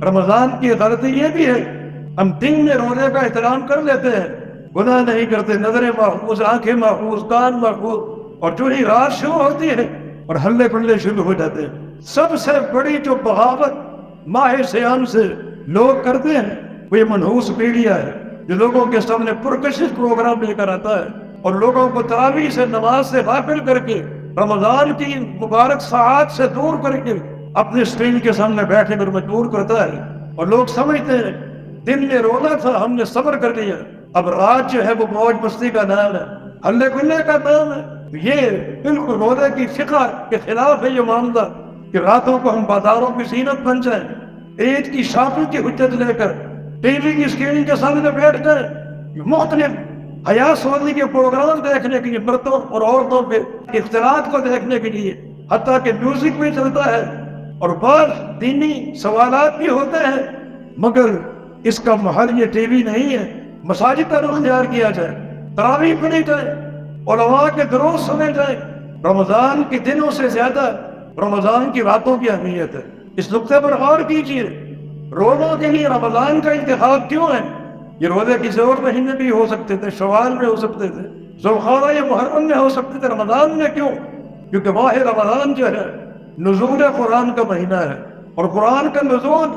رمضان کی غلطی یہ بھی ہے، ہم دن میں روزے کا احترام کر لیتے ہیں، گناہ نہیں کرتے، نظریں محفوظ، آنکھیں محفوظ، کان محفوظ، اور جو ہی رات شروع ہوتی ہے اور ہلے پلے شروع ہو جاتے ہیں۔ سب سے بڑی جو بغاوت ماہ سیام سے لوگ کرتے ہیں وہ یہ منحوس میڈیا ہے، جو لوگوں کے سامنے پرکشش پروگرام لے کر آتا ہے اور لوگوں کو تراویح سے، نماز سے غافل کر کے، رمضان کی مبارک ساعات سے دور کر کے اپنے اسکرین کے سامنے بیٹھنے پر مجبور کرتا ہے، اور لوگ سمجھتے ہیں دن میں روزہ تھا، ہم نے صبر کر لیا، اب رات جو ہے وہ موج مستی کا نام ہے، ہلے گلے کا نام ہے۔ یہ بالکل روزے کی فقہ کے خلاف ہے یہ معاملہ کہ راتوں کو ہم بازاروں کی زینت بن جائیں، عید کی شاپنگ کی حجت لے کر ٹی وی کی اسکرین کے سامنے بیٹھ جائیں، مختلف حیا سوزی کے پروگرام دیکھنے کے لیے، مردوں اور عورتوں کے اختلاط کو دیکھنے کے لیے، حتیٰ کہ میوزک بھی چلتا ہے اور بعض دینی سوالات بھی ہوتے ہیں، مگر اس کا محل یہ ٹی وی نہیں ہے۔ مساجد کا رخ اختیار کیا جائے، تراویح پڑھی جائے، علماء کے دروس سنے جائیں۔ رمضان کے دنوں سے زیادہ رمضان کی راتوں کی اہمیت ہے، اس نقطے پر غور کیجیے۔ روزوں کے لیے رمضان کا انتخاب کیوں ہے؟ یہ روزے کسی اور مہینے بھی ہو سکتے تھے، شوال میں ہو سکتے تھے، ذوالقعدہ یا محرم میں ہو سکتے تھے، رمضان میں کیوں؟ کیونکہ ماہ رمضان جو ہے نزول قرآن کا مہینہ ہے، اور قرآن کا نزول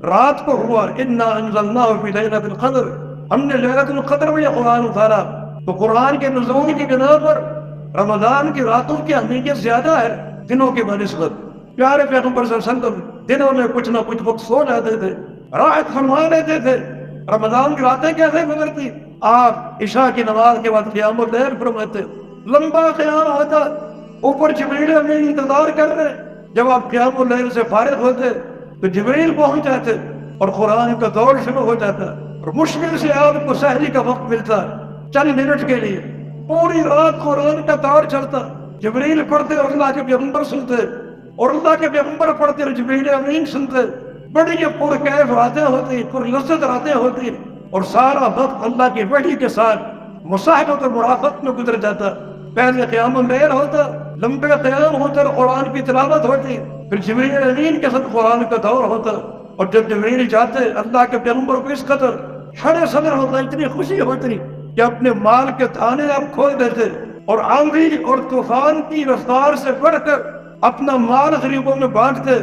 رات کو ہوا، انا انزلناہ فی لیلۃ القدر، ہم نے لیلۃ القدر میں یہ قرآن اتارا۔ تو قرآن کے نزول کی بنا پر رمضان کی راتوں کی اہمیت زیادہ ہے دنوں کی بنسبت۔ پیارے پیغمبر صلی اللہ علیہ وسلم دنوں میں کچھ نہ کچھ وقت سو جاتے تھے، راحت فرما لیتے تھے۔ رمضان کی راتیں کیسے گزرتی؟ آپ عشاء کی نماز کے بعد قیام اللیل فرماتے، لمبا قیام ہوتا، اوپر جبریل امین انتظار کر رہے، جب آپ قیام اللیل سے فارغ ہوتے تو جبریل پہنچ جاتے اور قرآن کا دور شروع ہو جاتا، اور مشکل سے آپ کو سحری کا وقت ملتا چند منٹ کے لیے، پوری رات قرآن کا دور چلتا، جبریل پڑھتے اور اللہ کے پیغمبر سنتے، اور اللہ کے پیغمبر پڑھتے اور جبریل امین سنتے، بڑی یہ پرکیف راتیں ہوتی، پر لذت راتیں ہوتی، اور سارا وقت اللہ کی وحی کے ساتھ مصاحبت اور مراقبت میں گزر جاتا۔ پہلے قیام اللیل ہوتا، لمبے قیام ہوتا اور قرآن کی تلاوت ہوتی، پھر جبریل امین کے ساتھ قرآن کا دور ہوتا، اور جب جبریل جاتے اللہ کے پیغمبر کو اس قدر شرح صدر ہوتا، اتنی خوشی ہوتی کہ اپنے مال کے تانے آپ کھول دیتے، اور آندھی اور طوفان کی رفتار سے بڑھ کر اپنا مال غریبوں میں بانٹتے۔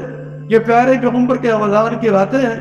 یہ پیارے پیغمبر کے رمضان کی راتیں ہیں۔